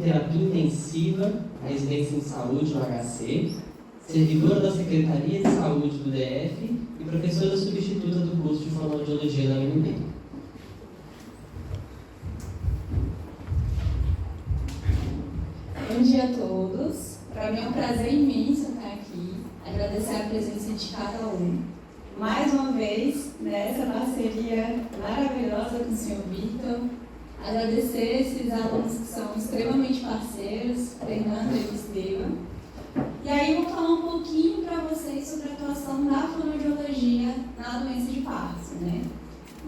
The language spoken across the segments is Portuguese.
terapia intensiva, residência em saúde no HC, servidora da Secretaria de Saúde do DF e professora substituta do curso de fonoaudiologia da UNB. Bom dia a todos. Para mim é um prazer imenso estar aqui, agradecer a presença de cada um. Mais uma vez, nessa parceria maravilhosa com o Sr. Vitor, agradecer esses alunos que são extremamente parceiros, Fernanda e Estevam. E aí eu vou falar um pouquinho para vocês sobre a atuação da fonoaudiologia na doença de Parkinson, né?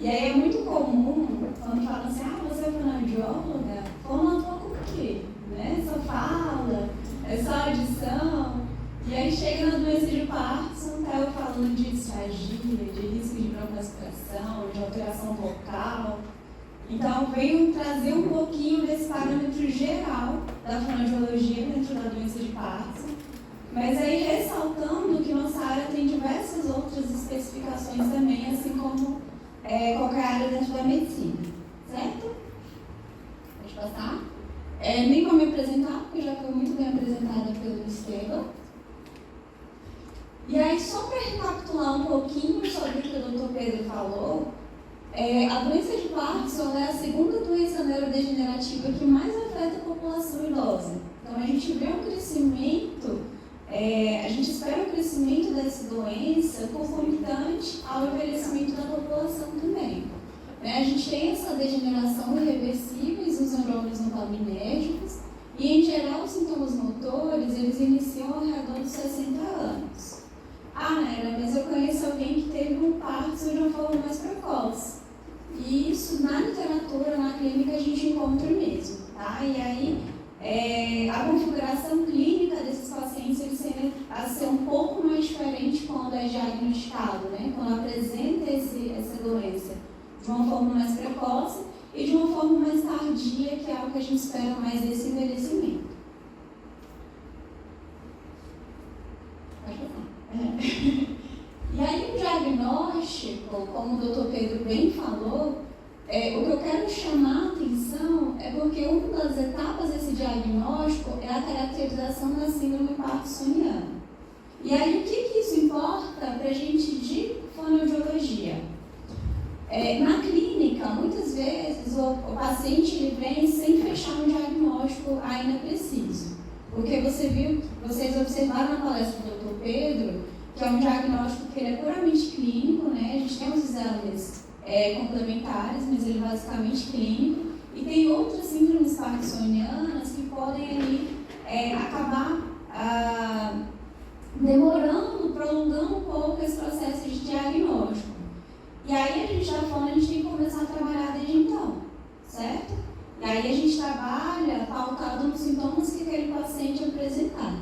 E aí é muito comum, quando falam assim, você é fonoaudióloga? Fono atua com o quê? Né? Só fala, é só audição. E aí chega na doença de Parkinson, tá eu falando de disfagia, de risco de broncoaspiração, de alteração vocal. Então, venho trazer um pouquinho desse parâmetro geral da fonoaudiologia dentro da doença de Parkinson, mas aí ressaltando que nossa área tem diversas outras especificações também, assim como qualquer área dentro da medicina, certo? Pode passar? Nem vou me apresentar, porque já foi muito bem apresentada pelo Estevam. E aí, só para recapitular um pouquinho sobre o que o Dr. Pedro falou, a doença de Parkinson é a segunda doença neurodegenerativa que mais afeta a população idosa. Então, a gente vê um crescimento, a gente espera um crescimento dessa doença concomitante ao envelhecimento da população também. A gente tem essa degeneração irreversíveis nos neurônios dopaminérgicos e, em geral, os sintomas motores, eles iniciam ao redor dos 60 anos. Naira, mas eu conheço alguém que teve um Parkinson de uma forma mais precoce. E isso, na literatura, na clínica, a gente encontra mesmo, tá? E aí, a configuração clínica desses pacientes ele tende a ser um pouco mais diferente quando é diagnosticado, né? Quando apresenta essa doença de uma forma mais precoce e de uma forma mais tardia, que é algo que a gente espera mais desse envelhecimento. Pode passar. E aí o diagnóstico, como o Dr. Pedro bem falou, o que eu quero chamar a atenção é porque uma das etapas desse diagnóstico é a caracterização da síndrome parkinsoniana. E aí o que isso importa para a gente de fonoaudiologia? Na clínica, muitas vezes o paciente ele vem sem fechar um diagnóstico ainda preciso. Porque vocês observaram na palestra do Dr. Pedro, que é um diagnóstico que ele é puramente clínico, né? A gente tem os exames complementares, mas ele é basicamente clínico. E tem outras síndromes parkinsonianas que podem ali acabar demorando, prolongando um pouco esse processo de diagnóstico. E aí a gente está falando, a gente tem que começar a trabalhar desde então, certo? E aí a gente trabalha pautado nos sintomas que aquele paciente apresentar.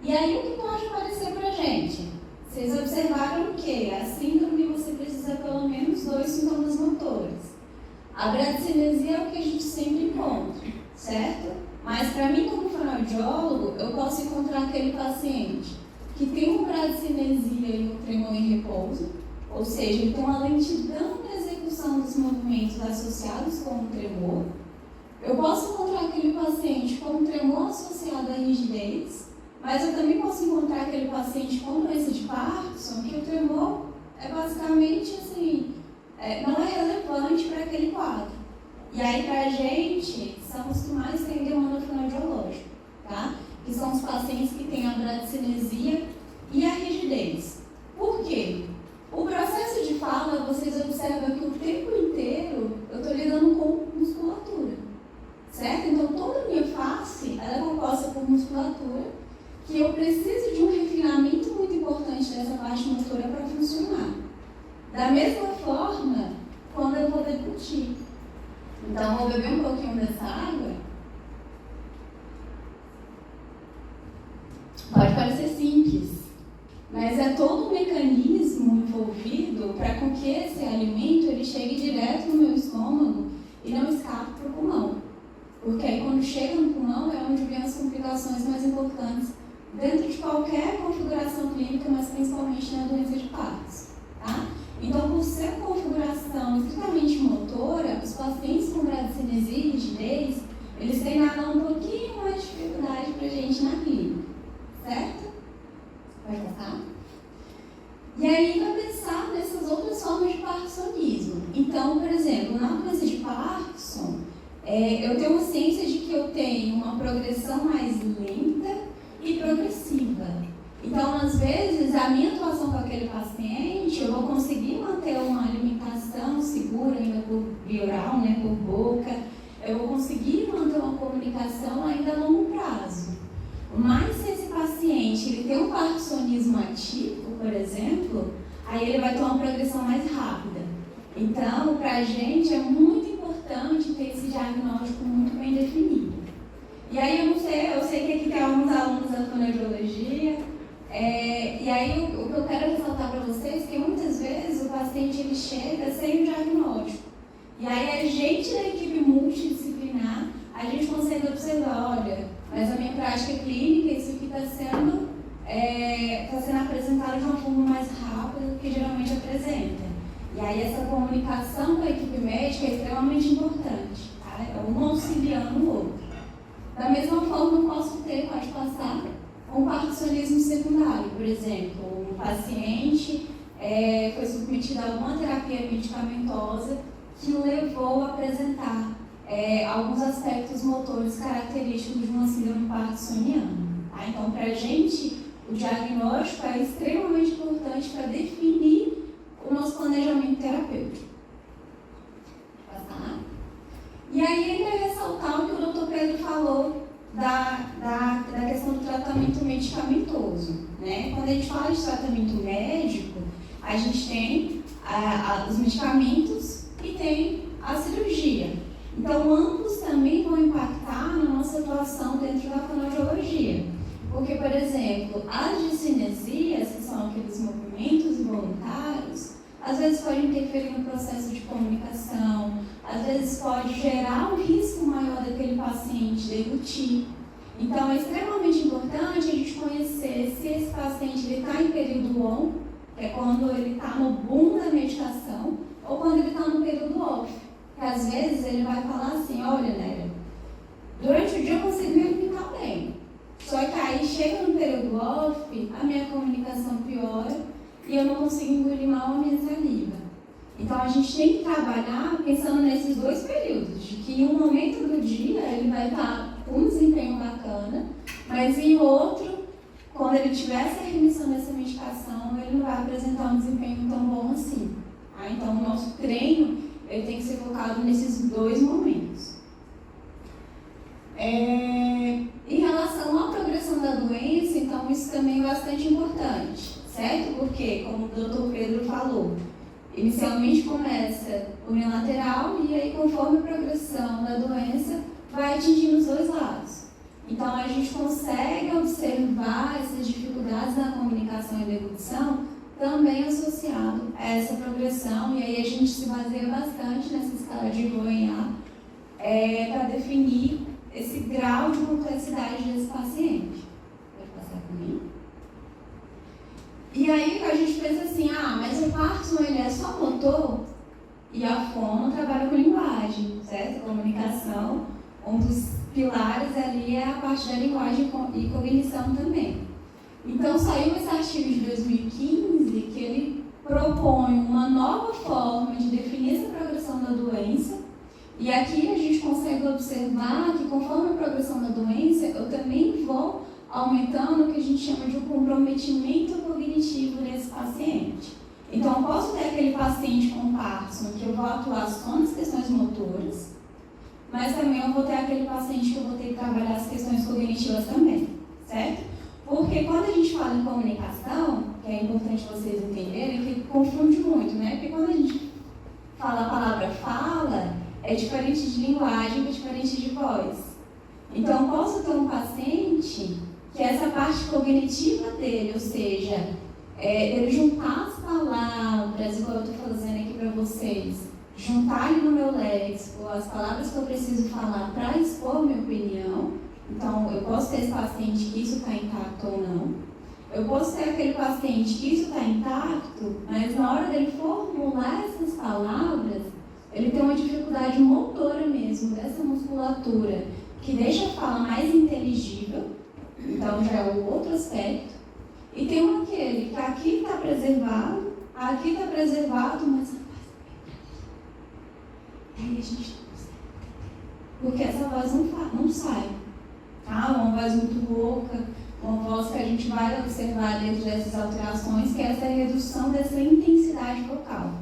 E aí o que pode aparecer pra gente? Vocês observaram que a síndrome você precisa pelo menos 2 sintomas motores. A bradicinesia é o que a gente sempre encontra, certo? Mas para mim como fonoaudiólogo, eu posso encontrar aquele paciente que tem uma bradicinesia e um tremor em repouso, ou seja, ele tem uma lentidão na execução dos movimentos associados com o tremor. Eu posso encontrar aquele paciente com um tremor associado à rigidez, mas eu também posso encontrar aquele paciente com doença de Parkinson, que o tremor é basicamente assim, não é relevante para aquele quadro. E aí, para a gente, são os que mais têm demanda fonoaudiológica, tá? Que são os pacientes que têm a bradicinesia e a rigidez. Por quê? O processo de fala, vocês observam que o tempo inteiro eu estou lidando com musculatura, certo? Então, toda a minha face ela é composta por musculatura, que eu preciso de um refinamento muito importante dessa parte motora para funcionar. Da mesma forma, quando eu vou deglutir. Então, vou beber um pouquinho dessa água. Pode parecer simples, mas é todo um mecanismo envolvido para com que esse alimento ele chegue direto no meu estômago e não escape para o pulmão. Porque aí, quando chega no pulmão, é onde vem as complicações mais importantes dentro de qualquer configuração clínica, mas principalmente na doença de Parkinson, tá? Então, por ser configuração estritamente motora, os pacientes com bradicinesia e rigidez, eles têm a dar um pouquinho mais de dificuldade para a gente na clínica, certo? Pode passar? E aí vai pensar nessas outras formas de parkinsonismo. Então, por exemplo, na doença de Parkinson, eu tenho uma ciência de que eu tenho uma progressão mais lenta e progressiva. Então, às vezes, a minha atuação com aquele paciente, eu vou conseguir manter uma alimentação segura, ainda por via oral, né, por boca, eu vou conseguir manter uma comunicação ainda a longo prazo. Mas se esse paciente ele tem um parkinsonismo atípico, por exemplo, aí ele vai ter uma progressão mais rápida. Então, para a gente é muito importante ter esse diagnóstico muito bem definido. E aí eu sei que aqui tem alguns alunos da fonoaudiologia, e aí o que eu quero ressaltar para vocês é que muitas vezes o paciente ele chega sem o diagnóstico. E aí a gente da equipe multidisciplinar, a gente consegue observar, olha, mas a minha prática clínica, isso aqui está sendo apresentado de uma forma mais rápida do que geralmente apresenta. E aí essa comunicação com a equipe médica é extremamente importante, tá? É um auxiliando o outro. Da mesma forma, eu pode passar um parkinsonismo secundário. Por exemplo, um paciente foi submetido a alguma terapia medicamentosa que levou a apresentar alguns aspectos motores característicos de uma síndrome parkinsoniana. Tá? Então, para a gente, o diagnóstico é extremamente importante para definir o nosso planejamento terapêutico. Passar. E aí, ainda ressaltar o que o Dr. Pedro falou da questão do tratamento medicamentoso. Né? Quando a gente fala de tratamento médico, a gente tem os medicamentos e tem a cirurgia. Então, ambos também vão impactar na nossa atuação dentro da fonoaudiologia. Porque, por exemplo, as discinesias, que são aqueles movimentos involuntários, às vezes pode interferir no processo de comunicação, às vezes pode gerar um risco maior daquele paciente deglutir. Então, é extremamente importante a gente conhecer se esse paciente está em período on, que é quando ele está no boom da medicação, ou quando ele está no período off. Que às vezes ele vai falar assim, olha, Nélia, durante o dia eu consigo me alimentar bem. Só que aí chega no período off, a minha comunicação piora e eu não consigo engolir mal a minha saliva. Então a gente tem que trabalhar pensando nesses dois períodos, de que em um momento do dia ele vai estar com um desempenho bacana, mas em outro, quando ele tiver essa remissão dessa medicação, ele não vai apresentar um desempenho tão bom assim. Então o nosso treino ele tem que ser focado nesses dois momentos. Em relação à progressão da doença, então isso também é bastante importante, certo? Porque, como o Dr. Pedro falou, inicialmente começa unilateral e aí conforme a progressão da doença vai atingindo os dois lados. Então a gente consegue observar essas dificuldades na comunicação e deglutição também associado a essa progressão, e aí a gente se baseia bastante nessa escala de Goiânia para definir esse grau de complexidade desse paciente. Pode passar comigo? E aí a gente pensa assim, mas o Parkinson ele é só motor e a fono trabalha com linguagem, certo? Comunicação, um dos pilares ali é a parte da linguagem e cognição também. Então, saiu esse artigo de 2015 que ele propõe uma nova forma de definir essa progressão da doença. E aqui a gente consegue observar que, conforme a progressão da doença, eu também vou aumentando o que a gente chama de um comprometimento cognitivo desse paciente. Então, eu posso ter aquele paciente com Parkinson que eu vou atuar só nas questões motoras, mas também eu vou ter aquele paciente que eu vou ter que trabalhar as questões cognitivas também, certo? Porque quando a gente fala em comunicação, que é importante vocês entenderem, que confunde muito, né? Porque quando a gente fala a palavra fala, é diferente de linguagem, é diferente de voz. Então, eu posso ter um paciente que essa parte cognitiva dele, ou seja, ele juntar as palavras, igual eu estou fazendo aqui para vocês, juntar ali no meu léxico as palavras que eu preciso falar para expor minha opinião. Então, eu posso ter esse paciente que isso está intacto ou não. Eu posso ter aquele paciente que isso está intacto, mas na hora dele formular essas palavras, ele tem uma dificuldade motora mesmo, dessa musculatura, que deixa a fala mais inteligível, então já é o outro aspecto, e tem aquele que aqui está preservado, mas aí a gente porque essa voz não sai, tá? Uma voz muito rouca, uma voz que a gente vai observar dentro dessas alterações, que é essa redução dessa intensidade vocal.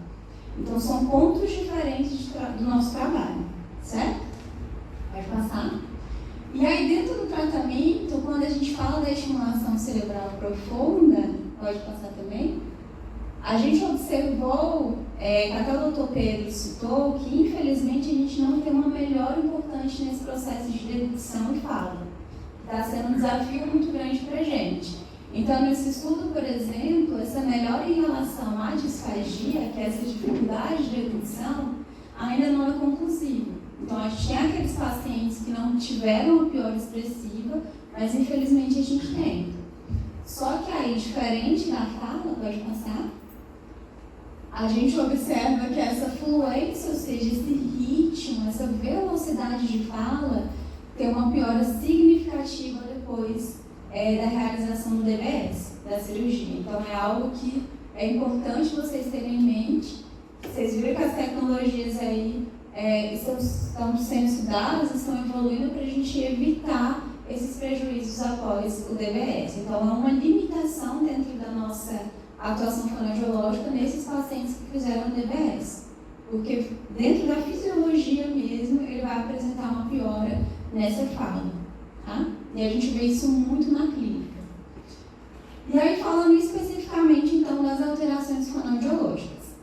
Então, são pontos diferentes do nosso trabalho, certo? Pode passar. E aí, dentro do tratamento, quando a gente fala da estimulação cerebral profunda, pode passar também, a gente observou, que até o Dr. Pedro citou, que infelizmente a gente não tem uma melhora importante nesse processo de dedução e fala. Está sendo um desafio muito grande para a gente. Então, nesse estudo, por exemplo, essa melhora em relação à disfagia, que é essa dificuldade de dedução, ainda não é conclusiva. Então, a gente tem aqueles pacientes que não tiveram uma pior expressiva, mas infelizmente a gente tem. Só que aí, diferente da fala, pode passar, a gente observa que essa fluência, ou seja, esse ritmo, essa velocidade de fala, tem uma piora significativa depois da realização do DBS, da cirurgia. Então, é algo que é importante vocês terem em mente. Vocês viram que as tecnologias aí estão sendo estudadas, estão evoluindo para a gente evitar esses prejuízos após o DBS. Então, é uma limitação dentro da nossa atuação fonoaudiológica nesses pacientes que fizeram DBS. Porque dentro da fisiologia mesmo, ele vai apresentar uma piora nessa fala, tá? E a gente vê isso muito na clínica. E aí, falando especificamente, então, das alterações fonoaudiológicas.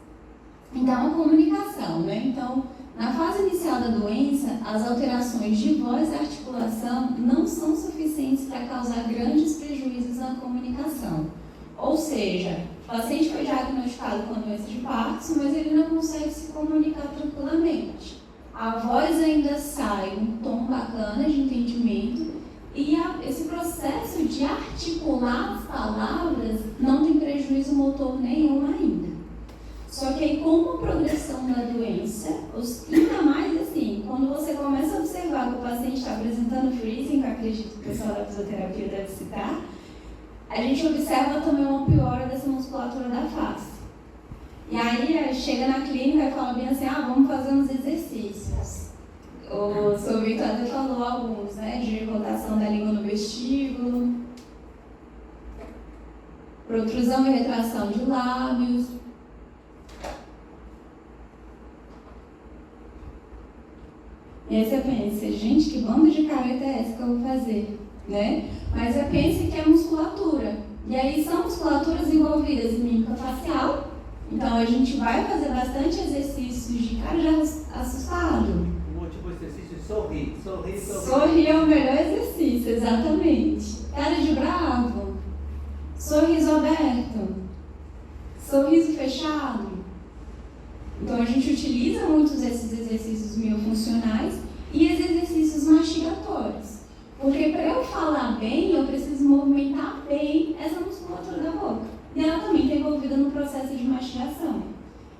Então, a comunicação, né? Então, na fase inicial da doença, as alterações de voz e articulação não são suficientes para causar grandes prejuízos na comunicação. Ou seja, o paciente foi diagnosticado com a doença de Parkinson, mas ele não consegue se comunicar tranquilamente. A voz ainda sai um tom bacana de entendimento e esse processo de articular as palavras não tem prejuízo motor nenhum ainda. Só que aí, com a progressão da doença, ainda mais assim, quando você começa a observar que o paciente está apresentando freezing, que eu acredito que o pessoal da fisioterapia deve citar, a gente observa também uma piora dessa musculatura da face. E aí, chega na clínica e fala bem assim, vamos fazer uns exercícios. O Sr. Victor até falou alguns, né, de rotação da língua no vestíbulo, protrusão e retração de lábios. E aí você pensa, gente, que banda de careta é essa que eu vou fazer, né? Mas você pensa que é musculatura. E aí são musculaturas envolvidas em mímica facial. Então a gente vai fazer bastante exercícios de cara já assustado. O último exercício é sorrir. Sorrir é o melhor exercício, exatamente. Cara de bravo, sorriso aberto, sorriso fechado. Então a gente utiliza muitos desses exercícios miofuncionais e os exercícios mastigatórios. Porque para eu falar bem, eu preciso movimentar bem essa musculatura da boca. E ela também está envolvida no processo de mastigação.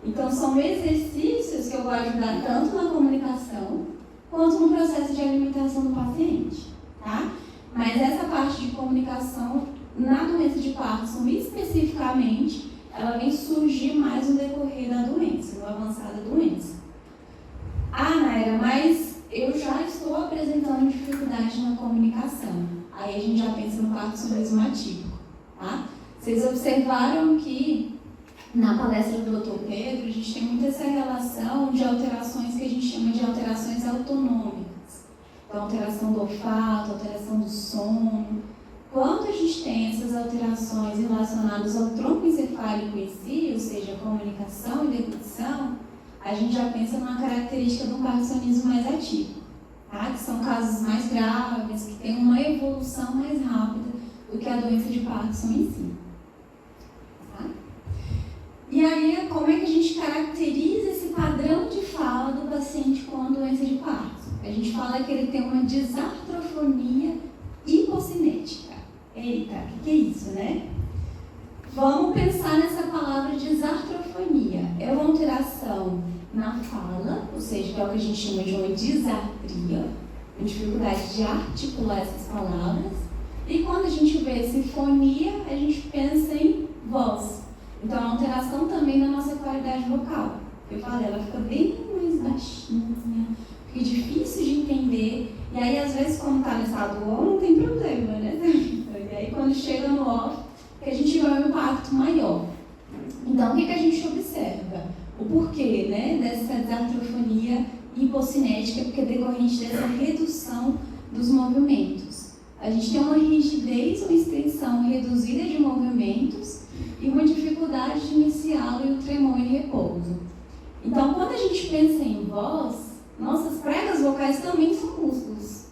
Então são exercícios que eu vou ajudar tanto na comunicação quanto no processo de alimentação do paciente, tá? Mas essa parte de comunicação na doença de Parkinson especificamente, ela vem surgir mais no decorrer da doença, no avançar da doença. Naira, mas eu já estou apresentando dificuldade na comunicação. Aí a gente já pensa no parkinsonismo atípico, tá? Vocês observaram que na palestra do Dr. Pedro, a gente tem muito essa relação de alterações que a gente chama de alterações autonômicas. Então, alteração do olfato, alteração do sono. Quando a gente tem essas alterações relacionadas ao tronco encefálico em si, ou seja, comunicação e deglutição, a gente já pensa numa característica do parkinsonismo mais atípico, tá? Que são casos mais graves, que têm uma evolução mais rápida do que a doença de Parkinson em si. Tá? E aí, como é que a gente caracteriza esse padrão de fala do paciente com a doença de Parkinson? A gente fala que ele tem uma desartrofonia hipocinética. Eita, o que é isso, né? Vamos pensar nessa palavra desartrofonia. É uma alteração na fala, ou seja, que é o que a gente chama de uma disartria, dificuldade de articular essas palavras. E quando a gente vê sinfonia, a gente pensa em voz. Então, é uma alteração também da nossa qualidade vocal. Eu falei, ela fica bem mais baixinha, fica difícil de entender. E aí, às vezes, como está no estado on, não tem problema, né? E aí, quando chega no off, que a gente vê um impacto maior. Então, o que a gente observa? O porquê, né, dessa desartrofonia hipocinética, porque é decorrente dessa redução dos movimentos. A gente tem uma rigidez, uma extensão reduzida de movimentos e uma dificuldade de iniciá-lo e o tremor em repouso. Então, quando a gente pensa em voz, nossas pregas vocais também são músculos.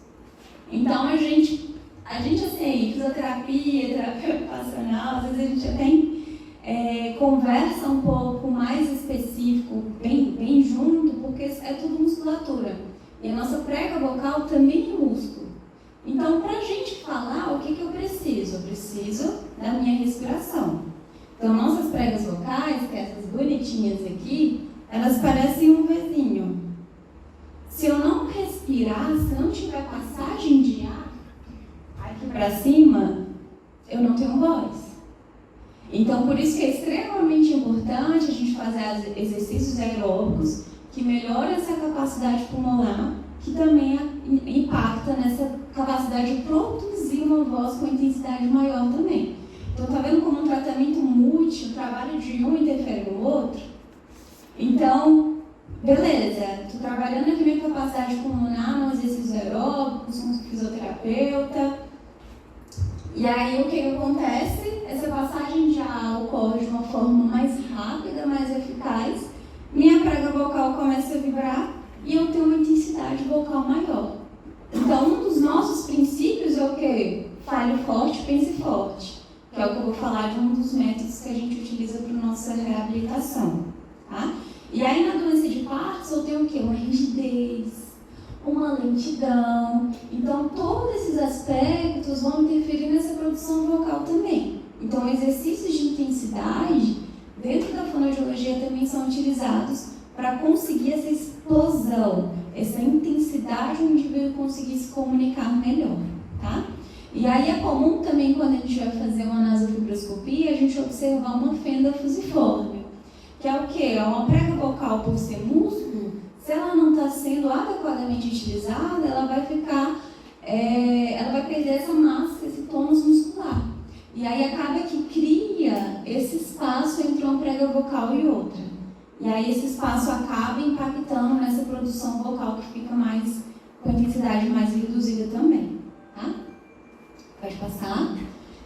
Então, a gente assim, fisioterapia, terapia ocupacional, às vezes a gente até conversa um pouco mais específico, bem junto, porque é tudo musculatura. E a nossa prega vocal também é músculo. Então, para a gente falar, o que eu preciso? Eu preciso da minha respiração. Então, nossas pregas vocais, que essas bonitinhas aqui, elas parecem um Vzinho. Se eu não respirar, se não tiver passagem de ar aqui para cima, eu não tenho voz. Então, por isso que é extremamente importante a gente fazer exercícios aeróbicos que melhoram essa capacidade pulmonar, que também impacta nessa capacidade de produzir uma voz com intensidade maior também. Então, tá vendo como um tratamento múltiplo, o trabalho de um interfere no outro? Então, beleza, estou trabalhando aqui minha capacidade pulmonar nos exercícios aeróbicos, com fisioterapeuta. E aí, o que acontece? Essa passagem de ar ocorre de uma forma mais rápida, mais eficaz. Minha prega vocal começa a vibrar e eu tenho uma intensidade vocal maior. Então, um dos nossos princípios é o quê? Fale forte, pense forte. Que é o que eu vou falar de um dos métodos que a gente utiliza para a nossa reabilitação. Tá? E aí, na doença de Parkinson, eu tenho o quê? Uma rigidez, uma lentidão. Então, todos esses aspectos vão interferir nessa produção vocal também. Então, exercícios de intensidade, dentro da fonoaudiologia, também são utilizados para conseguir essa explosão, essa intensidade onde o indivíduo conseguir se comunicar melhor, tá? E aí é comum também, quando a gente vai fazer uma nasofibroscopia, a gente observar uma fenda fusiforme, que é o quê? É uma prega vocal, por ser músculo, se ela não está sendo adequadamente utilizada, ela vai ficar, ela vai perder essa massa, esse tônus muscular. E aí acaba que cria esse espaço entre uma prega vocal e outra. E aí esse espaço acaba impactando nessa produção vocal que fica mais, com intensidade mais reduzida também, tá? Pode passar.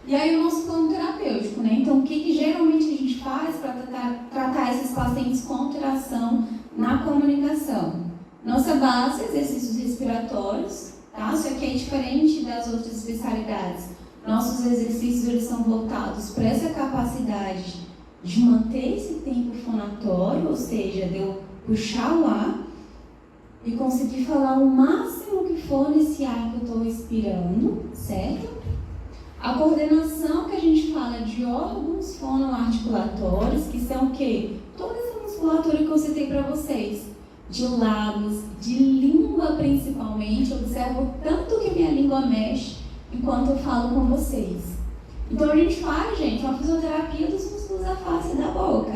E aí o nosso plano terapêutico, né? Então, o que geralmente a gente faz para tratar esses pacientes com alteração na comunicação? Nossa base, exercícios respiratórios, tá? Isso aqui é diferente das outras especialidades. Nossos exercícios, eles são voltados para essa capacidade de manter esse tempo fonatório, ou seja, de eu puxar o ar e conseguir falar o máximo que for nesse ar que eu estou respirando, certo? A coordenação que a gente fala de órgãos fonoarticulatórios, que são o quê? Toda essa musculatura que eu citei para vocês, de lábios, de língua principalmente. Observo o tanto que minha língua mexe enquanto eu falo com vocês. Então a gente faz, gente, uma fisioterapia dos músculos da face e da boca.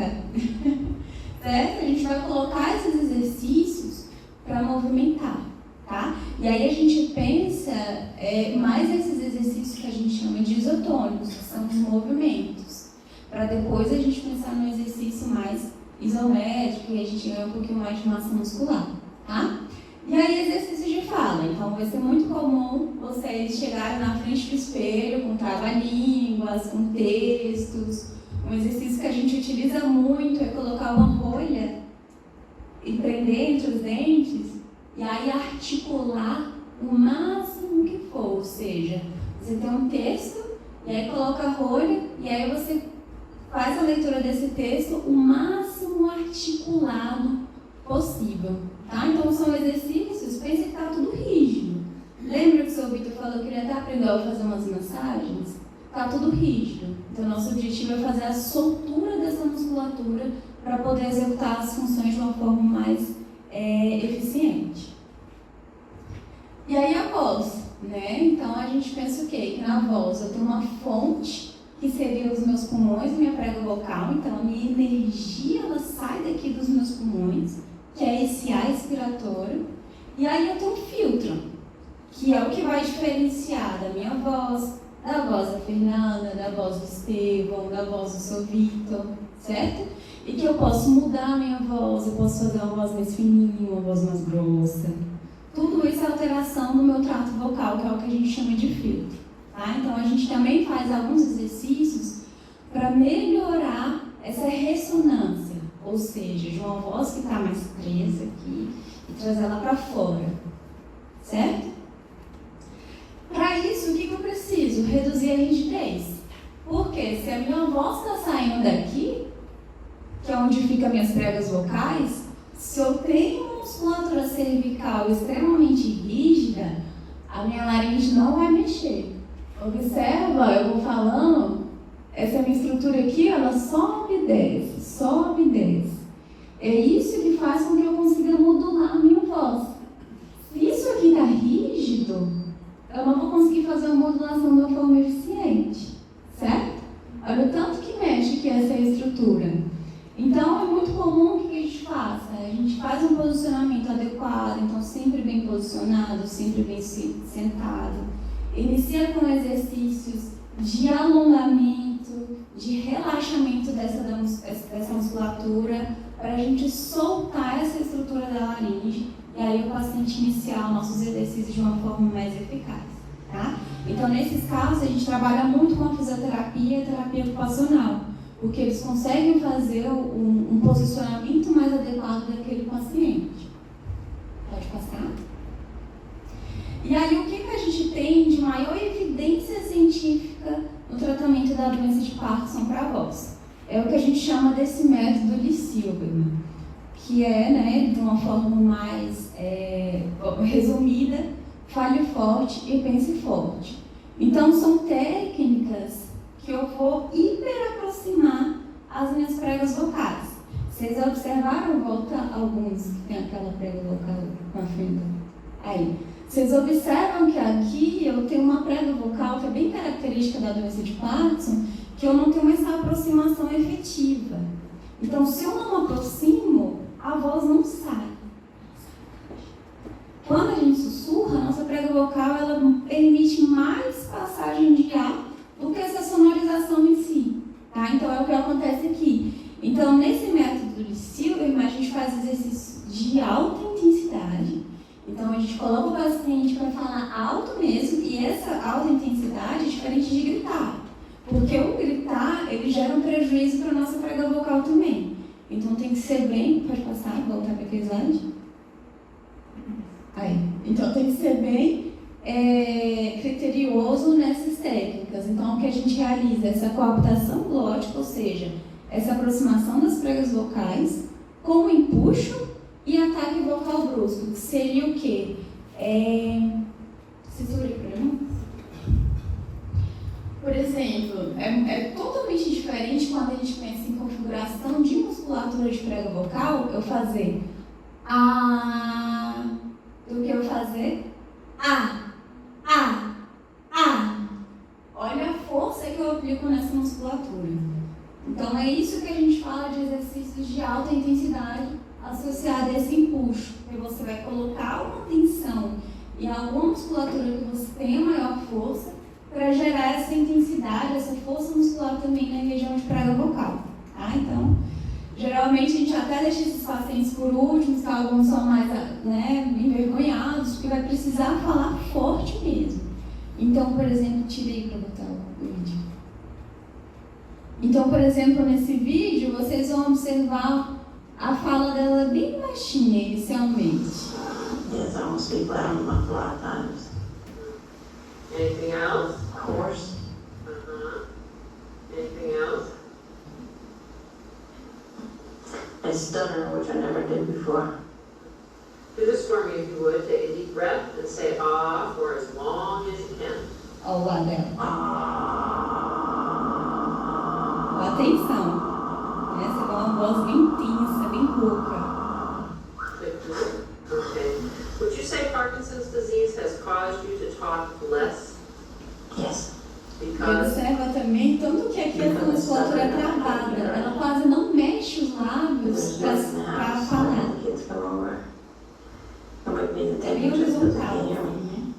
Certo? A gente vai colocar esses exercícios para movimentar, tá? E aí a gente pensa mais esses exercícios que a gente chama de isotônicos, que são os movimentos, para depois a gente pensar no exercício mais isométrico e a gente ganha um pouquinho mais de massa muscular, tá? E aí, exercícios de fala. Então, vai ser muito comum vocês chegarem na frente do espelho com trava-línguas, com textos. Um exercício que a gente utiliza muito é colocar uma rolha e prender entre os dentes e aí articular o máximo que for. Ou seja, você tem um texto e aí coloca a rolha e aí você faz a leitura desse texto o máximo articulado possível. Tá? Então são exercícios, pense que está tudo rígido. Lembra que o seu Vitor falou que ele até aprendeu a fazer umas massagens? Está tudo rígido. Então nosso objetivo é fazer a soltura dessa musculatura para poder executar as funções de uma forma mais eficiente. E E aí a voz, né? Então a gente pensa o quê? Que na voz eu tenho uma fonte, que seria os meus pulmões e minha prega vocal. Então a minha energia ela sai daqui dos meus pulmões, que é esse ar expiratório. E aí eu tenho um filtro, que é o que vai diferenciar da minha voz, da voz da Fernanda, da voz do Estevão, da voz do seu Vitor, certo? E que eu posso mudar a minha voz, eu posso fazer uma voz mais fininha, uma voz mais grossa. Tudo isso é alteração do meu trato vocal, que é o que a gente chama de filtro. Tá? Então a gente também faz alguns exercícios para melhorar essa ressonância, ou seja, de uma voz que está mais presa aqui e trazer ela para fora, certo? Para isso, o que eu preciso? Reduzir a rigidez. Porque se a minha voz está saindo daqui, que é onde ficam minhas pregas vocais, se eu tenho uma musculatura cervical extremamente rígida, a minha laringe não vai mexer. Observa, eu vou falando, essa minha estrutura aqui, ela sobe e desce, sobe e desce. É isso que faz com que eu consiga modular a minha voz. Se isso aqui está rígido, eu não vou conseguir fazer uma modulação de uma forma eficiente, certo? Olha o tanto que mexe aqui essa estrutura. Então, é muito comum que a gente faça. A gente faz um posicionamento adequado, então sempre bem posicionado, sempre bem sentado. Inicia com exercícios de alongamento, de relaxamento dessa musculatura, para a gente soltar essa estrutura da laringe e aí o paciente iniciar os nossos exercícios de uma forma mais eficaz. Tá? Então, nesses casos, a gente trabalha muito com a fisioterapia e a terapia ocupacional, porque eles conseguem fazer um posicionamento mais adequado daquele paciente. Pode passar? E aí, o que a gente tem de maior evidência científica no tratamento da doença de Parkinson para a voz? É o que a gente chama desse método Lee-Silberman, que é, né, de uma forma mais resumida, fale forte e pense forte. Então, são técnicas que eu vou hiperaproximar as minhas pregas vocais. Vocês observaram? Volta alguns que tem aquela prega vocal na frente. Aí. Vocês observam que aqui eu tenho uma prega vocal que é bem característica da doença de Parkinson, que eu não tenho essa aproximação efetiva. Então, se eu não aproximo, a voz não sai. Quando a gente sussurra, a nossa prega vocal ela permite mais passagem de ar do que essa sonorização em si. Tá? Então, é o que acontece aqui. Então, nesse método de Silberman, a gente faz exercícios de alta intensidade. Então, a gente coloca o paciente para falar alto mesmo, e essa alta intensidade é diferente de gritar. Porque o gritar, ele gera um prejuízo para a nossa prega vocal também. Então, tem que ser bem... Pode passar, voltar para aquele slide? Aí. Então, tem que ser bem criterioso nessas técnicas. Então, o que a gente realiza é essa coaptação glótica, ou seja, essa aproximação das pregas vocais com o empuxo e ataque vocal brusco, que seria o quê? Por exemplo, é totalmente diferente quando a gente pensa em configuração de musculatura de prega vocal, eu fazer A, do que eu fazer A. Olha a força que eu aplico nessa musculatura. Então, é isso que a gente fala de exercícios de alta intensidade associado a esse empuxo, que você vai colocar uma tensão em alguma musculatura que você tenha maior força para gerar essa intensidade, essa força muscular também na região de prega vocal. Tá? Então, geralmente a gente até deixa esses pacientes por último, se alguns são mais envergonhados, porque vai precisar falar forte mesmo. Então, por exemplo, tirei para botar o vídeo. Então, por exemplo, nesse vídeo, vocês vão observar a fala dela bem baixinha inicialmente. Yes, I won't speak loud enough a lot of times. Anything else? Of course. Anything else? I stutter, which I never did before. Do this for me if you would. Take a deep breath and say ah for as long as you can. Olha o ar dela. Ah. Atenção. Essa é uma voz bem tensa, bem rouca. Okay. Would you say Parkinson's disease has caused less? Yes. E Because observa também tanto que aqui essa musculatura é travada, ela quase não mexe os lábios para falar. The kids come over. And with me, the É bem temperature because they horizontal, can't hear me. assim, né?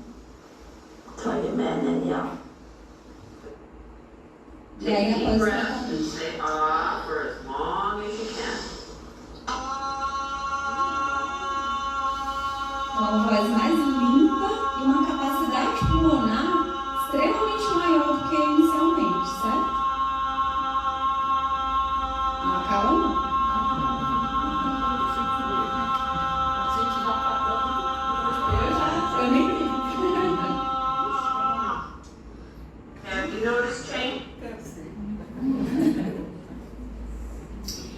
So I get mad and then yell. E aí take a deep após breath and say ah for as long as you can. uma voz mais limpa e uma capacidade pulmonar extremamente maior do que inicialmente, certo? Não acaba não. Eu nem vi. Have you noticed change?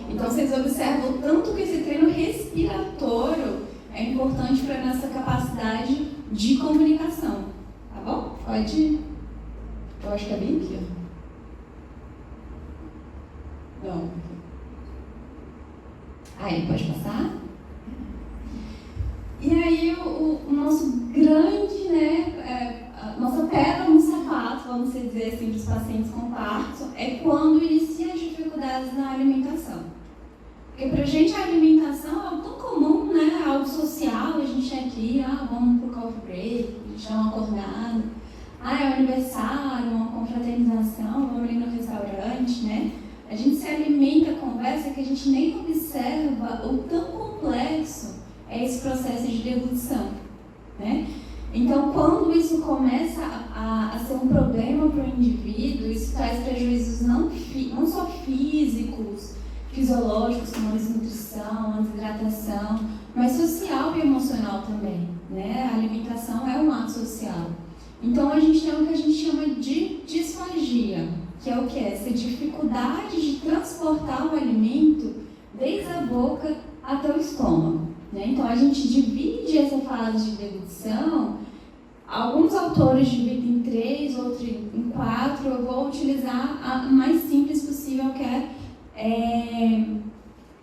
Então vocês observam o tanto que esse treino respiratório é importante para a nossa capacidade de comunicação, tá bom? Pode. Eu acho que é bem aqui, ó. Não. Aí, pode passar? E aí o nosso grande, né, a nossa pedra no sapato, vamos dizer assim, para os pacientes com Parkinson, é quando inicia as dificuldades na alimentação. Porque pra gente a alimentação é algo tão comum, né? Algo social, a gente é aqui, vamos pro coffee break, a gente dá uma acordada. É um aniversário, uma confraternização, vamos ali no restaurante, né? A gente se alimenta, conversa, que a gente nem observa o tão complexo é esse processo de deglutição, né? Então, quando isso começa a ser um problema para o indivíduo, isso traz prejuízos não só físicos, fisiológicos, como a desnutrição, a desidratação, mas social e emocional também, né? A alimentação é um ato social. Então, a gente tem o que a gente chama de disfagia, que é o que? Essa dificuldade de transportar o alimento desde a boca até o estômago, né? Então, a gente divide essa fase de deglutição. Alguns autores dividem em 3, outros em 4. Eu vou utilizar a mais simples possível, que é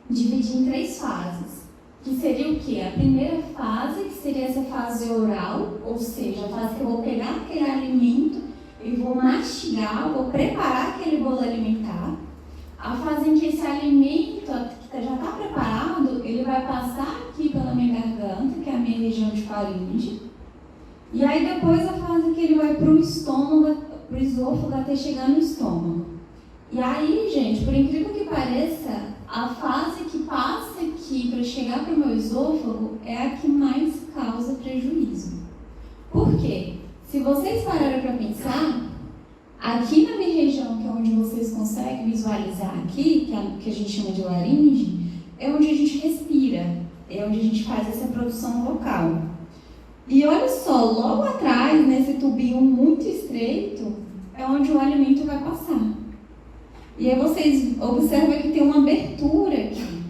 dividir em 3 fases, que seria o quê? A primeira fase, que seria essa fase oral, ou seja, a fase que eu vou pegar aquele alimento e vou mastigar, vou preparar aquele bolo alimentar. A fase em que esse alimento que já está preparado, ele vai passar aqui pela minha garganta, que é a minha região de faringe, e aí depois a fase que ele vai para o estômago, para o esôfago, até chegar no estômago. E aí, gente, por incrível que pareça, a fase que passa aqui para chegar para o meu esôfago é a que mais causa prejuízo. Por quê? Se vocês pararem para pensar, aqui na minha região, que é onde vocês conseguem visualizar aqui, que a gente chama de laringe, é onde a gente respira, é onde a gente faz essa produção vocal. E olha só, logo atrás, nesse tubinho muito estreito, é onde o alimento vai passar. E aí vocês observam que tem uma abertura aqui.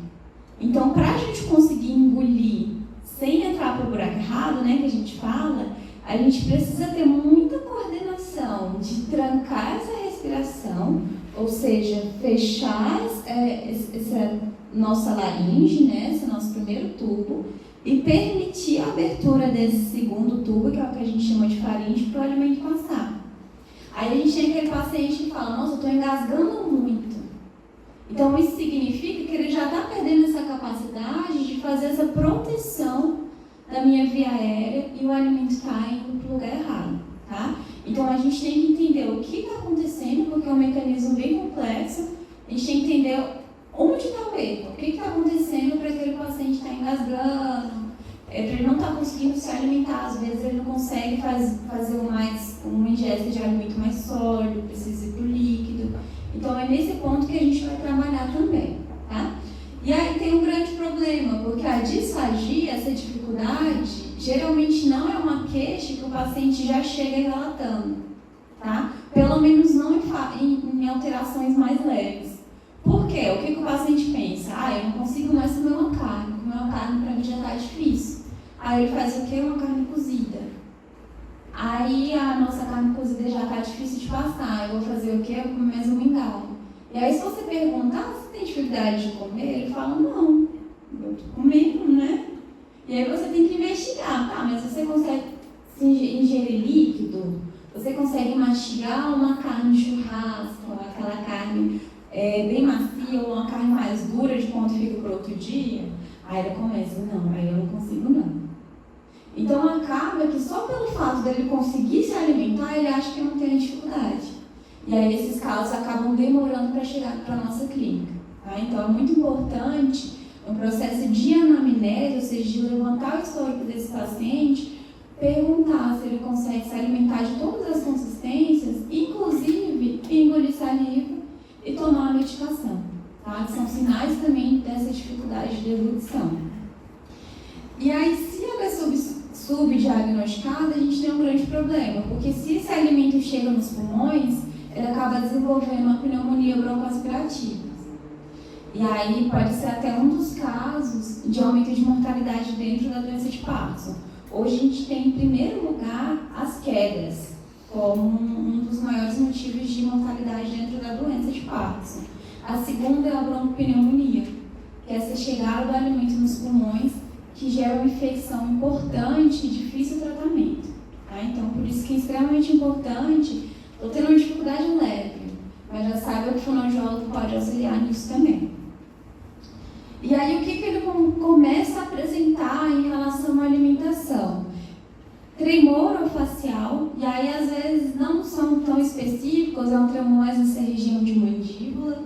Então, para a gente conseguir engolir sem entrar para o buraco errado, né, que a gente fala, a gente precisa ter muita coordenação de trancar essa respiração, ou seja, fechar essa nossa laringe, né, esse nosso primeiro tubo, e permitir a abertura desse segundo tubo, que é o que a gente chama de faringe, para o alimento passar. Aí a gente tem aquele paciente que fala, nossa, eu estou engasgando muito. Então isso significa que ele já está perdendo essa capacidade de fazer essa proteção da minha via aérea e o alimento está indo para o lugar errado, tá? Então a gente tem que entender o que está acontecendo, porque é um mecanismo bem complexo. A gente tem que entender onde está o erro, o que está acontecendo para aquele paciente estar engasgando, para ele não estar conseguindo se alimentar, às vezes ele não consegue fazer uma ingesta de alimento mais sólido, precisa ir para o líquido. Então é nesse ponto que a gente vai trabalhar também, tá? E aí tem um grande problema, porque a disfagia, essa dificuldade, geralmente não é uma queixa que o paciente já chega relatando, tá? Pelo menos não em alterações mais leves. Por quê? O que o paciente pensa? Eu não consigo mais comer uma carne para mim já está difícil. Aí ele faz o quê? Uma carne cozida. Aí a nossa carne cozida já está difícil de passar, eu vou fazer o quê? Eu vou comer mais um mingau. E aí se você perguntar, você tem dificuldade de comer? Ele fala, não, eu estou comendo, né? E aí você tem que investigar, tá? Mas você consegue se ingerir líquido, você consegue mastigar uma carne de churrasco, aquela carne bem macia, ou uma carne mais dura de ponto fica para outro dia? Aí ele começa, não, aí eu não consigo não. Então acaba que só pelo fato dele conseguir se alimentar, ele acha que não tem dificuldade. E aí esses casos acabam demorando para chegar para a nossa clínica. Tá? Então é muito importante, no processo de anamnese, ou seja, de levantar o histórico desse paciente, perguntar se ele consegue se alimentar de todas as consistências, inclusive engolir saliva e tomar a medicação. Tá? Que são sinais também dessa dificuldade de deglutição. E aí, se ela é subdiagnosticada, a gente tem um grande problema, porque se esse alimento chega nos pulmões, ele acaba desenvolvendo uma pneumonia broncoaspirativa. E aí pode ser até um dos casos de aumento de mortalidade dentro da doença de Parkinson. Hoje a gente tem, em primeiro lugar, as quedas, como um dos maiores motivos de mortalidade dentro da doença de Parkinson. A segunda é a broncopneumonia, que é essa chegada do alimento nos pulmões, que gera uma infecção importante e difícil tratamento. Tá? Então, por isso que é extremamente importante, estou tendo uma dificuldade leve, mas já saiba que o fonoaudiólogo pode auxiliar nisso também. E aí, o que ele começa a apresentar em relação à alimentação? Tremor facial, e aí às vezes não são tão específicos, é um tremor mais nessa região de mandíbula.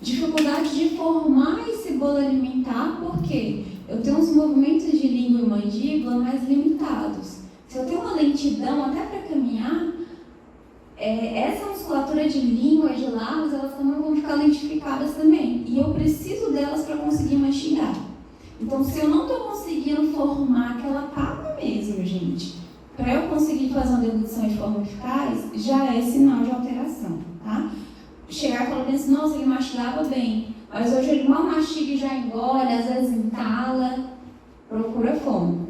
Dificuldade de formar esse bolo alimentar, porque eu tenho uns movimentos de língua e mandíbula mais limitados. Se eu tenho uma lentidão até para caminhar, essa musculatura de língua e de lábios, elas também vão ficar lentificadas também. E eu preciso delas para conseguir mastigar. Então, se eu não estou conseguindo formar aquela papa mesmo, gente, para eu conseguir fazer uma deglutição de forma eficaz, já é sinal de alteração, tá? Chegar e falar assim, nossa, ele mastigava bem, mas hoje ele mal mastiga e já engole, às vezes entala, procura fono.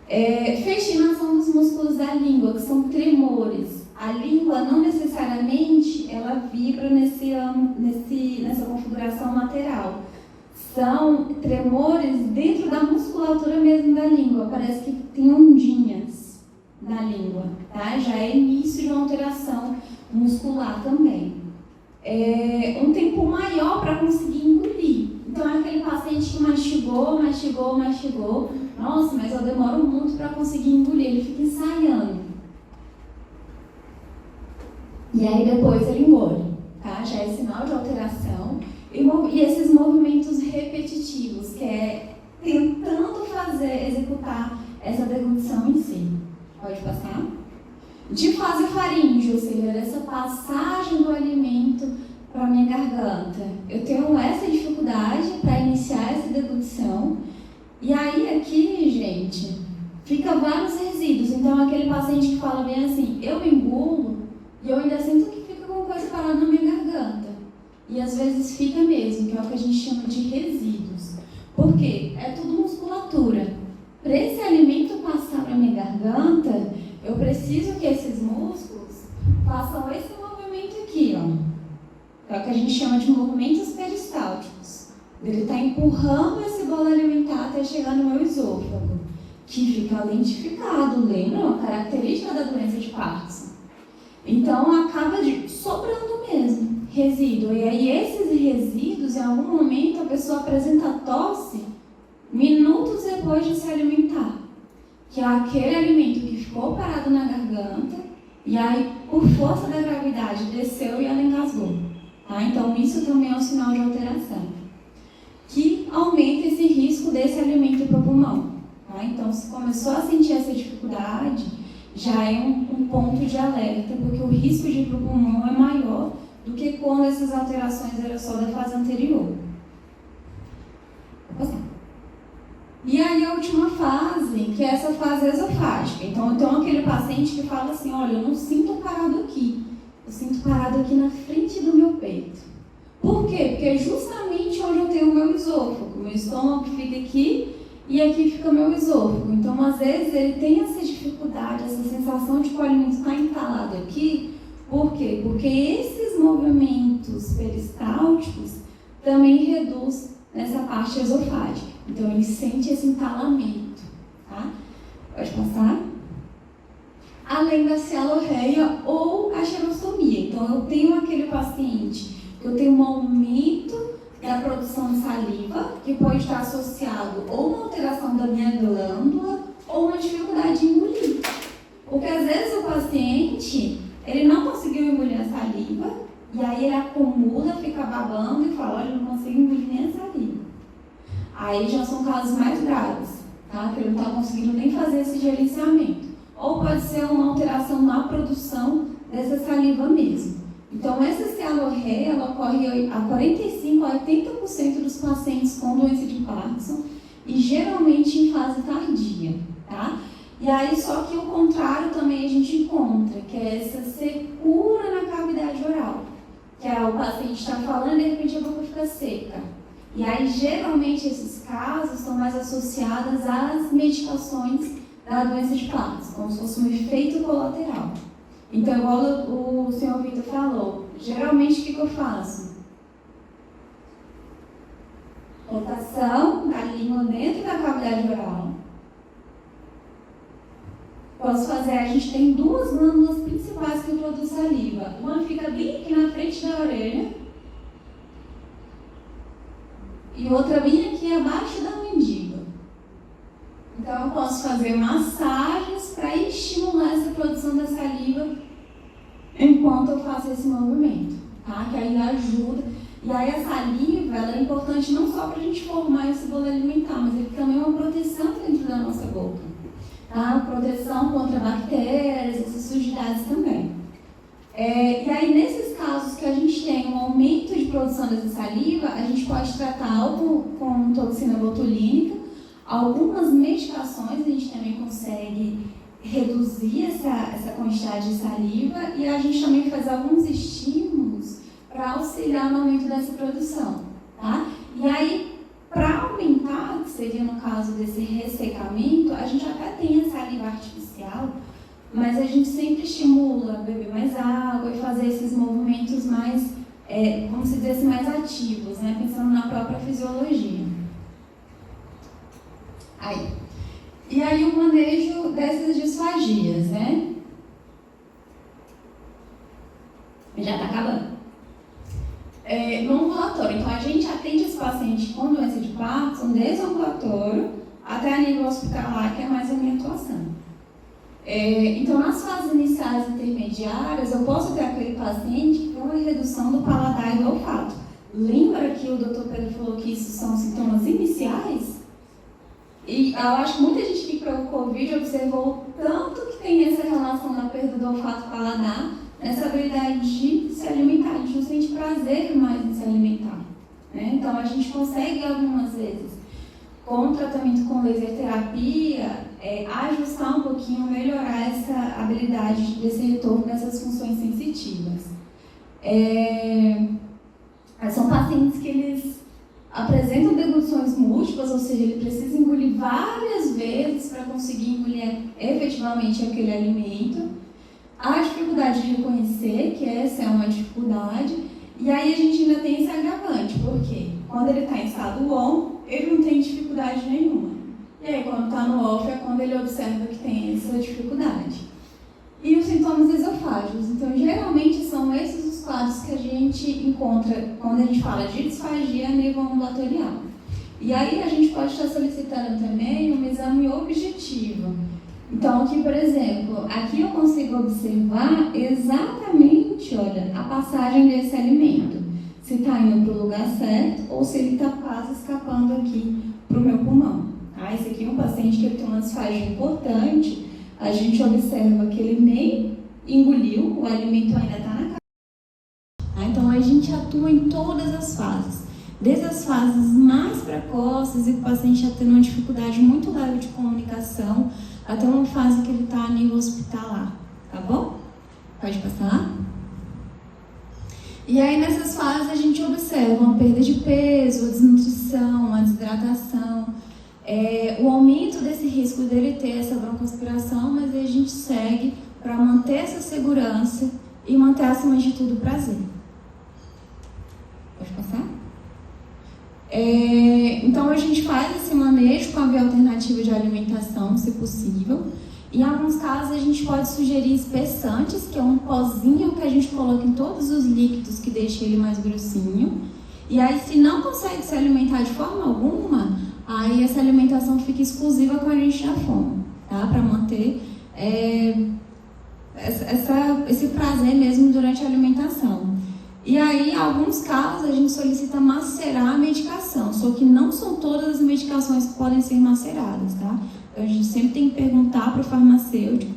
Fechinação dos músculos da língua, que são tremores. A língua não necessariamente ela vibra nessa configuração lateral. São tremores dentro da musculatura mesmo da língua. Parece que tem ondinhas na língua, tá? Já é início de uma alteração muscular também. Um tempo maior para conseguir engolir. Então é aquele paciente que mastigou. Nossa, mas eu demoro muito para conseguir engolir. Ele fica ensaiando. E aí depois ele engole, tá? Já é sinal de alteração. E esses movimentos repetitivos, que é tentando executar essa deglutição em si. Pode passar? De fase faríngea, ou seja, dessa passagem do alimento para a minha garganta. Eu tenho essa dificuldade para iniciar essa deglutição. E aí aqui, gente, fica vários resíduos. Então aquele paciente que fala bem assim, eu engulo e eu ainda sinto que fica alguma coisa parada na minha garganta. E às vezes fica mesmo, que é o que a gente chama de resíduos. Por quê? É tudo musculatura. Para esse alimento passar para a minha garganta, eu preciso que esses músculos façam esse movimento aqui, ó. É o que a gente chama de movimentos peristálticos. Ele está empurrando esse bolo alimentar até chegar no meu esôfago, que fica lentificado, lembra? Uma característica da doença de Parkinson. Então, acaba sobrando mesmo resíduo. E aí, esses resíduos, em algum momento, a pessoa apresenta tosse minutos depois de se alimentar. Que é aquele alimento que ficou parado na garganta e aí, por força da gravidade, desceu e ela engasgou. Tá? Então, isso também é um sinal de alteração, que aumenta esse risco desse alimento para o pulmão. Tá? Então, se começou a sentir essa dificuldade, já é um ponto de alerta, porque o risco de ir para o pulmão é maior do que quando essas alterações eram só da fase anterior. Vou passar. E aí a última fase, que é essa fase esofágica. Então, eu tenho aquele paciente que fala assim, olha, eu não sinto parado aqui, eu sinto parado aqui na frente do meu peito. Por quê? Porque é justamente onde eu tenho o meu esôfago. Meu estômago fica aqui e aqui fica o meu esôfago. Então, às vezes, ele tem essa dificuldade, essa sensação de que o alimento está entalado aqui. Por quê? Porque esses movimentos peristálticos também reduzem nessa parte esofágica. Então, ele sente esse entalamento. Tá? Pode passar? além da cialorreia ou a xerostomia. Então, eu tenho aquele paciente que eu tenho um aumento da produção de saliva, que pode estar associado ou uma alteração da minha glândula ou uma dificuldade de engolir. Porque às vezes o paciente, ele não conseguiu engolir a saliva, e aí ele acumula, fica babando e fala, olha, eu não consigo engolir nem a saliva. Aí já são casos mais graves, tá? Que ele não está conseguindo nem fazer esse gerenciamento. Ou pode ser uma alteração na produção dessa saliva mesmo. Então, essa cialorreia, ela ocorre a 45% a 80% dos pacientes com doença de Parkinson e geralmente em fase tardia, tá? E aí, só que o contrário também a gente encontra, que é essa secura na cavidade oral, que é o paciente está falando e de repente a boca fica seca. E aí, geralmente, esses casos estão mais associados às medicações da doença de Parkinson, como se fosse um efeito colateral. Então, igual o senhor Vitor falou, geralmente o que eu faço? Rotação da língua dentro da cavidade oral. Posso fazer, a gente tem duas glândulas principais que produzem saliva. Uma fica bem aqui na frente da orelha e outra bem aqui abaixo da mandíbula. Então, eu posso fazer massagens para estimular essa produção da saliva enquanto eu faço esse movimento, tá? Que aí ajuda. E aí a saliva, ela é importante não só para a gente formar esse bolo alimentar, mas ele também é uma proteção dentro da nossa boca, tá? Proteção contra bactérias, essas sujidades também. E aí, nesses casos que a gente tem um aumento de produção dessa saliva, a gente pode tratar algo com toxina botulínica. Algumas medicações a gente também consegue reduzir essa quantidade de saliva e a gente também faz alguns estímulos para auxiliar no aumento dessa produção, tá? E aí, para aumentar, que seria no caso desse ressecamento, a gente até tem a saliva artificial, mas a gente sempre estimula a beber mais água e fazer esses movimentos mais, vamos dizer assim, mais ativos, né? Pensando na própria fisiologia. E aí o manejo dessas disfagias, né? Já está acabando. No ambulatório, então a gente atende esse paciente com doença de Parkinson desde o ambulatório até a nível hospitalar, que é mais a minha atuação. Então, nas fases iniciais e intermediárias, eu posso ter aquele paciente que tem uma redução do paladar e do olfato. Lembra que o Dr. Pedro falou que isso são sintomas iniciais? E eu acho que muita gente que pegou o Covid observou tanto que tem essa relação da perda do olfato e paladar, nessa habilidade de se alimentar, a gente não sente prazer mais em se alimentar, né? Então, a gente consegue algumas vezes, com o tratamento com laser terapia, ajustar um pouquinho, melhorar essa habilidade desse retorno dessas funções sensitivas. São pacientes que eles apresentam deglutições múltiplas, ou seja, ele precisa engolir várias vezes para conseguir engolir efetivamente aquele alimento. Há dificuldade de reconhecer que essa é uma dificuldade, e aí a gente ainda tem esse agravante, porque quando ele está em estado on, ele não tem dificuldade nenhuma. E aí, quando está no off, é quando ele observa que tem essa dificuldade. E os sintomas esofágicos. Então, geralmente, são esses os quadros que a gente encontra quando a gente fala de disfagia a nível ambulatorial. E aí, a gente pode estar solicitando também um exame objetivo. Então, aqui, por exemplo, aqui eu consigo observar exatamente, olha, a passagem desse alimento. Se está indo para o lugar certo ou se ele está quase escapando aqui para o meu pulmão. Esse aqui é um paciente que ele tem uma disfagia importante, a gente observa que ele nem engoliu, o alimento ainda está na cara. Então, a gente atua em todas as fases, desde as fases mais precoces e o paciente já tendo uma dificuldade muito leve de comunicação, até uma fase que ele está a nível hospitalar, tá bom? Pode passar? E aí, nessas fases, a gente observa uma perda de peso, a desnutrição, a desidratação, o aumento desse risco dele ter essa broncoaspiração, mas aí a gente segue para manter essa segurança e manter, acima de tudo, o prazer. Pode passar? Então, a gente faz esse manejo com a via alternativa de alimentação, se possível, Em alguns casos, a gente pode sugerir espessantes, que é um pozinho que a gente coloca em todos os líquidos que deixa ele mais grossinho. E aí, se não consegue se alimentar de forma alguma, aí essa alimentação fica exclusiva com a gente da fome, tá? Para manter esse prazer mesmo durante a alimentação. E aí, em alguns casos, a gente solicita macerar a medicação, só que não são todas as medicações que podem ser maceradas, tá? Então, a gente sempre tem que perguntar para o farmacêutico,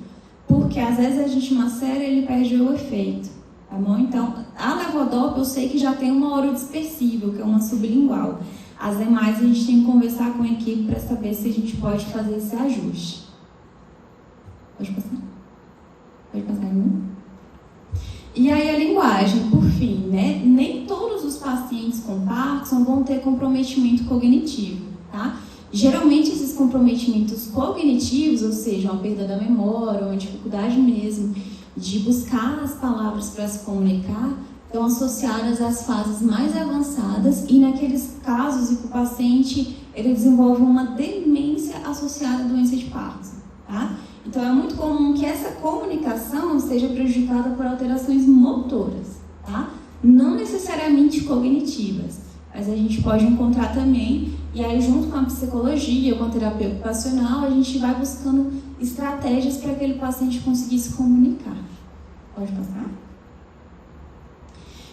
porque às vezes a gente macera e ele perde o efeito, tá bom? Então, a levodopa eu sei que já tem uma orodispersível, que é uma sublingual. As demais a gente tem que conversar com a equipe para saber se a gente pode fazer esse ajuste. Pode passar? Pode passar aí. E aí a linguagem, por fim, né? Nem todos os pacientes com Parkinson vão ter comprometimento cognitivo, tá? Geralmente esses comprometimentos cognitivos, ou seja, uma perda da memória, uma dificuldade mesmo de buscar as palavras para se comunicar, estão associadas às fases mais avançadas e naqueles casos em que o paciente ele desenvolve uma demência associada à doença de Parkinson, tá? Então é muito comum que essa comunicação seja prejudicada por alterações motoras, tá? Não necessariamente cognitivas, mas a gente pode encontrar também, e aí junto com a psicologia, com a terapia ocupacional, a gente vai buscando estratégias para aquele paciente conseguir se comunicar. Pode passar?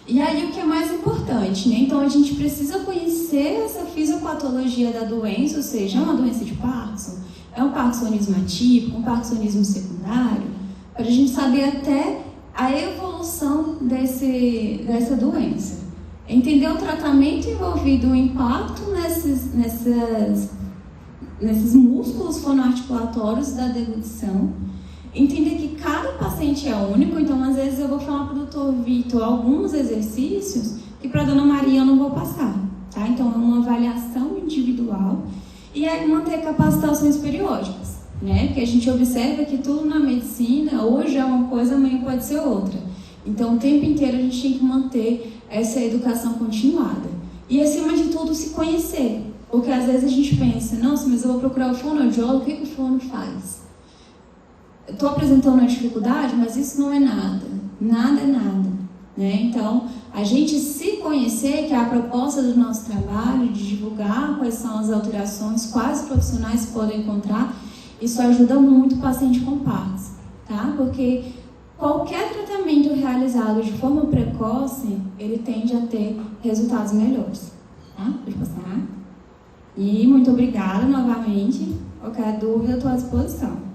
E aí o que é mais importante, né? Então a gente precisa conhecer essa fisiopatologia da doença, ou seja, é uma doença de Parkinson, é um parkinsonismo atípico, um parkinsonismo secundário, para a gente saber até a evolução dessa doença. Entender o tratamento envolvido, o impacto nesses músculos fonoarticulatórios da deglutição. Entender que cada paciente é único, então às vezes eu vou falar para o Dr. Vitor alguns exercícios que para a Dona Maria eu não vou passar, tá? Então é uma avaliação individual e aí manter capacitações periódicas, né? Porque a gente observa que tudo na medicina hoje é uma coisa, amanhã pode ser outra. Então o tempo inteiro a gente tem que manter essa educação continuada. E acima de tudo se conhecer, porque às vezes a gente pensa, nossa, mas eu vou procurar o fonoaudiólogo, o que o fono faz? Estou apresentando uma dificuldade, mas isso não é nada. Nada é nada, né? Então, a gente se conhecer, que é a proposta do nosso trabalho, de divulgar quais são as alterações, quais profissionais podem encontrar, isso ajuda muito o paciente com Parkinson, tá? Porque qualquer tratamento realizado de forma precoce, ele tende a ter resultados melhores, tá? Pode passar. E muito obrigada novamente. Qualquer dúvida, eu estou à disposição.